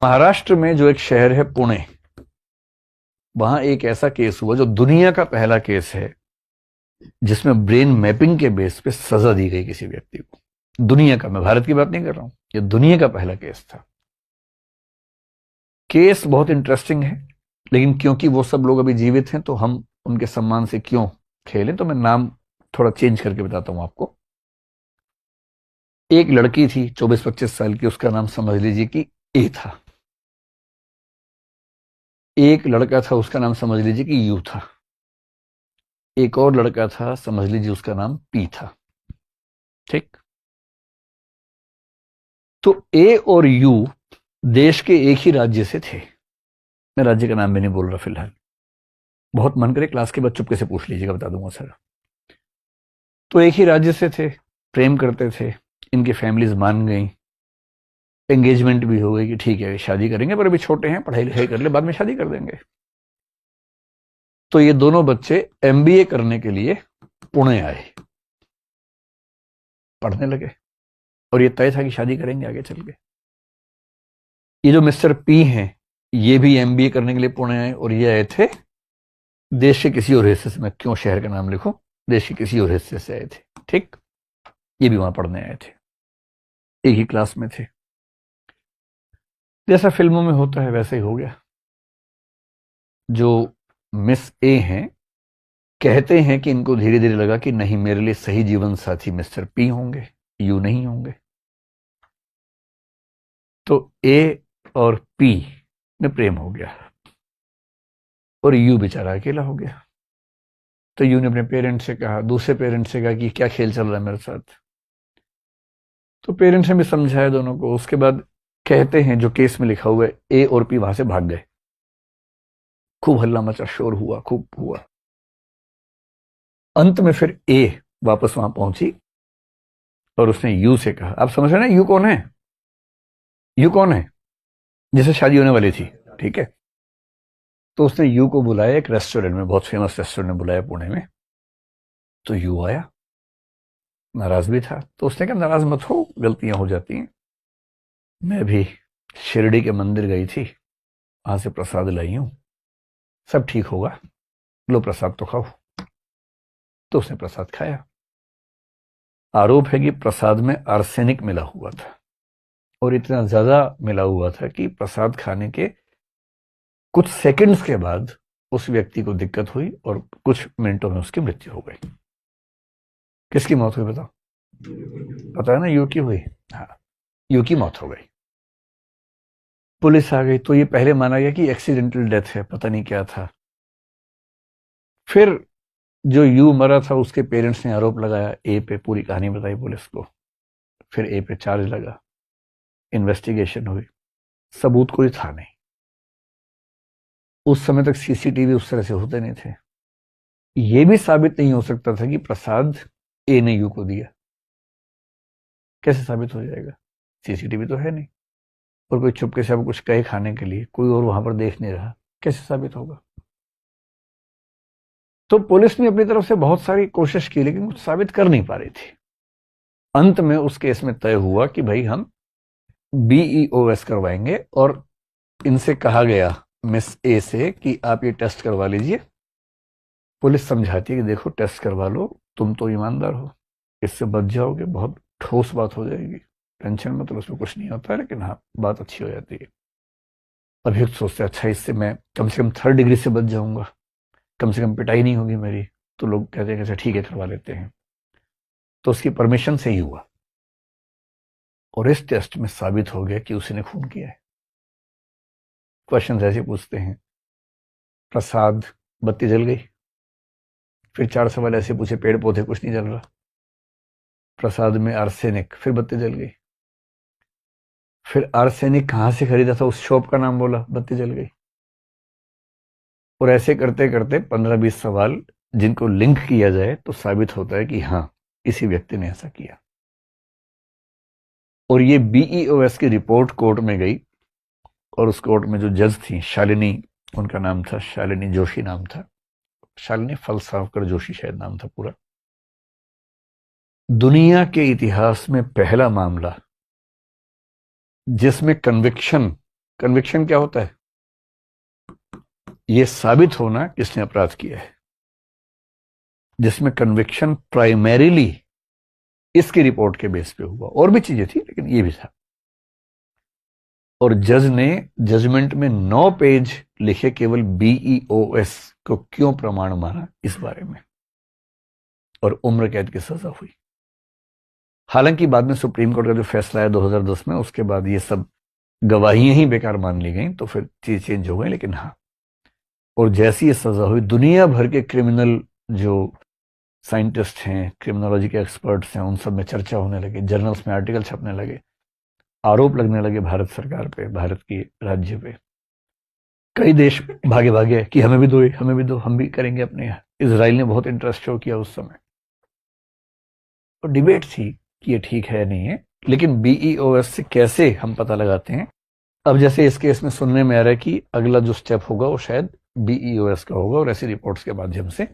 महाराष्ट्र में जो एक शहर है पुणे, वहां एक ऐसा केस हुआ जो दुनिया का पहला केस है जिसमें ब्रेन मैपिंग के बेस पे सजा दी गई किसी व्यक्ति को। दुनिया का, मैं भारत की बात नहीं कर रहा हूं, ये दुनिया का पहला केस था। केस बहुत इंटरेस्टिंग है, लेकिन क्योंकि वो सब लोग अभी जीवित हैं तो हम उनके सम्मान से क्यों खेलें, तो मैं नाम थोड़ा चेंज करके बताता हूं आपको। एक लड़की थी 24-25 साल की, उसका नाम समझ लीजिए कि ए था। एक लड़का था, उसका नाम समझ लीजिए कि यू था। एक और लड़का था, समझ लीजिए उसका नाम पी था। ठीक। तो ए और यू देश के एक ही राज्य से थे। मैं राज्य का नाम भी नहीं बोल रहा फिलहाल, बहुत मन करे क्लास के बाद चुपके से पूछ लीजिएगा, बता दूंगा सर। तो एक ही राज्य से थे, प्रेम करते थे, इनकी फैमिलीज मान गई, एंगेजमेंट भी हो गई कि ठीक है शादी करेंगे, पर अभी छोटे हैं, पढ़ाई लिखाई कर ले, बाद में शादी कर देंगे। तो ये दोनों बच्चे एमबीए करने के लिए पुणे आए, पढ़ने लगे, और ये तय था कि शादी करेंगे आगे चल के। ये जो मिस्टर पी हैं, ये भी एमबीए करने के लिए पुणे आए, और ये आए थे देश के किसी और हिस्से से, मैं क्यों शहर का नाम लिखूं, देश के किसी और हिस्से से आए थे। ठीक। ये भी वहां पढ़ने आए थे, एक ही क्लास में थे। जैसा फिल्मों में होता है वैसा ही हो गया। जो मिस ए हैं, कहते हैं कि इनको धीरे धीरे लगा कि नहीं, मेरे लिए सही जीवन साथी मिस्टर पी होंगे, यू नहीं होंगे। तो ए और पी में प्रेम हो गया, और यू बेचारा अकेला हो गया। तो यू ने अपने पेरेंट्स से कहा, दूसरे पेरेंट्स से कहा कि क्या खेल चल रहा है मेरे साथ। तो पेरेंट्स ने भी समझाया दोनों को। उसके बाद कहते हैं, जो केस में लिखा हुआ है, ए और पी वहां से भाग गए। खूब हल्ला मचा, शोर हुआ, खूब हुआ। अंत में फिर ए वापस वहां पहुंची और उसने यू से कहा, आप समझ रहे हैं ना यू कौन है? यू कौन है जिसे शादी होने वाली थी, ठीक है। तो उसने यू को बुलाया एक रेस्टोरेंट में, बहुत फेमस रेस्टोरेंट में बुलाया पुणे में। तो यू आया, नाराज भी था। तो उसने कहा, नाराज मत हो, गलतियां हो जाती हैं, मैं भी शिरडी के मंदिर गई थी, वहां से प्रसाद लाई हूं, सब ठीक होगा, लो प्रसाद तो खाओ। तो उसने प्रसाद खाया। आरोप है कि प्रसाद में आर्सेनिक मिला हुआ था, और इतना ज्यादा मिला हुआ था कि प्रसाद खाने के कुछ सेकंड्स के बाद उस व्यक्ति को दिक्कत हुई और कुछ मिनटों में उसकी मृत्यु हो गई। किसकी मौत हुई बताओ? पता है ना, यू की हुई। हाँ, यू की मौत हो गई। पुलिस आ गई तो ये पहले माना गया कि एक्सीडेंटल डेथ है, पता नहीं क्या था। फिर जो यू मरा था, उसके पेरेंट्स ने आरोप लगाया ए पे, पूरी कहानी बताई पुलिस को। फिर ए पे चार्ज लगा, इन्वेस्टिगेशन हुई, सबूत कोई था नहीं। उस समय तक सीसीटीवी उस तरह से होते नहीं थे। यह भी साबित नहीं हो सकता था कि प्रसाद ए ने यू को दिया। कैसे साबित हो जाएगा? सीसीटीवी तो है नहीं, और कोई चुपके से अब कुछ कहे खाने के लिए, कोई और वहां पर देख नहीं रहा, कैसे साबित होगा? तो पुलिस ने अपनी तरफ से बहुत सारी कोशिश की, लेकिन कुछ साबित कर नहीं पा रही थी। अंत में उस केस में तय हुआ कि भाई हम बीईओएस करवाएंगे, और इनसे कहा गया मिस ए से कि आप ये टेस्ट करवा लीजिए। पुलिस समझाती है कि देखो टेस्ट करवा लो, तुम तो ईमानदार हो, इससे बच जाओगे, बहुत ठोस बात हो जाएगी, टेंशन मत लो, उसमें कुछ नहीं होता है, लेकिन हाँ बात अच्छी हो जाती है। अभियुक्त सोचते अच्छा, इससे मैं कम से कम 3rd डिग्री से बच जाऊंगा, कम से कम पिटाई नहीं होगी मेरी। तो लोग कहते हैं अच्छा ठीक है करवा लेते हैं। तो उसकी परमिशन से ही हुआ, और इस टेस्ट में साबित हो गया कि उसी ने खून किया है। क्वेश्चन ऐसे पूछते हैं, प्रसाद, बत्ती जल गई। फिर 4 सवाल ऐसे पूछे, पेड़ पौधे, कुछ नहीं जल रहा। प्रसाद में आर्सेनिक, फिर बत्ती जल गई। फिर आर्सेनिक कहां से खरीदा था, उस शॉप का नाम बोला, बत्ती जल गई। और ऐसे करते करते 15-20 सवाल जिनको लिंक किया जाए तो साबित होता है कि हाँ, इसी व्यक्ति ने ऐसा किया। और ये बीईओएस की रिपोर्ट कोर्ट में गई, और उस कोर्ट में जो जज थी, शालिनी उनका नाम था, शालिनी जोशी नाम था, शालिनी फलसावकर जोशी शायद नाम था पूरा। दुनिया के इतिहास में पहला मामला जिसमें कन्विक्शन कन्विक्शन क्या होता है? यह साबित होना किसने अपराध किया है, जिसमें कन्विक्शन प्राइमरीली इसकी रिपोर्ट के बेस पे हुआ। और भी चीजें थी लेकिन ये भी था। और जज ने जजमेंट में 9 पेज लिखे केवल BEOS को क्यों प्रमाण माना इस बारे में, और उम्र कैद की सजा हुई। हालांकि बाद में सुप्रीम कोर्ट का जो फैसला आया 2010 में, उसके बाद ये सब गवाहियां ही बेकार मान ली गई, तो फिर चीज चेंज हो गई। लेकिन हाँ, और जैसी ये सजा हुई, दुनिया भर के क्रिमिनल जो साइंटिस्ट हैं, क्रिमिनोलॉजी के एक्सपर्ट्स हैं, उन सब में चर्चा होने लगी, जर्नल्स में आर्टिकल छपने लगे, आरोप लगने लगे भारत सरकार पे, भारत की राज्य पे। कई देश भागे भागे कि हमें भी दो, हमें भी दो, हम भी करेंगे अपने यहाँ। इजराइल ने बहुत इंटरेस्ट शो किया उस समय, तो डिबेट थी कि ये ठीक है नहीं है। लेकिन BEOS से कैसे हम पता लगाते हैं? अब जैसे इस केस में सुनने में आ रहा है कि अगला जो स्टेप होगा वो शायद BEOS का होगा, और ऐसी रिपोर्ट्स के माध्यम से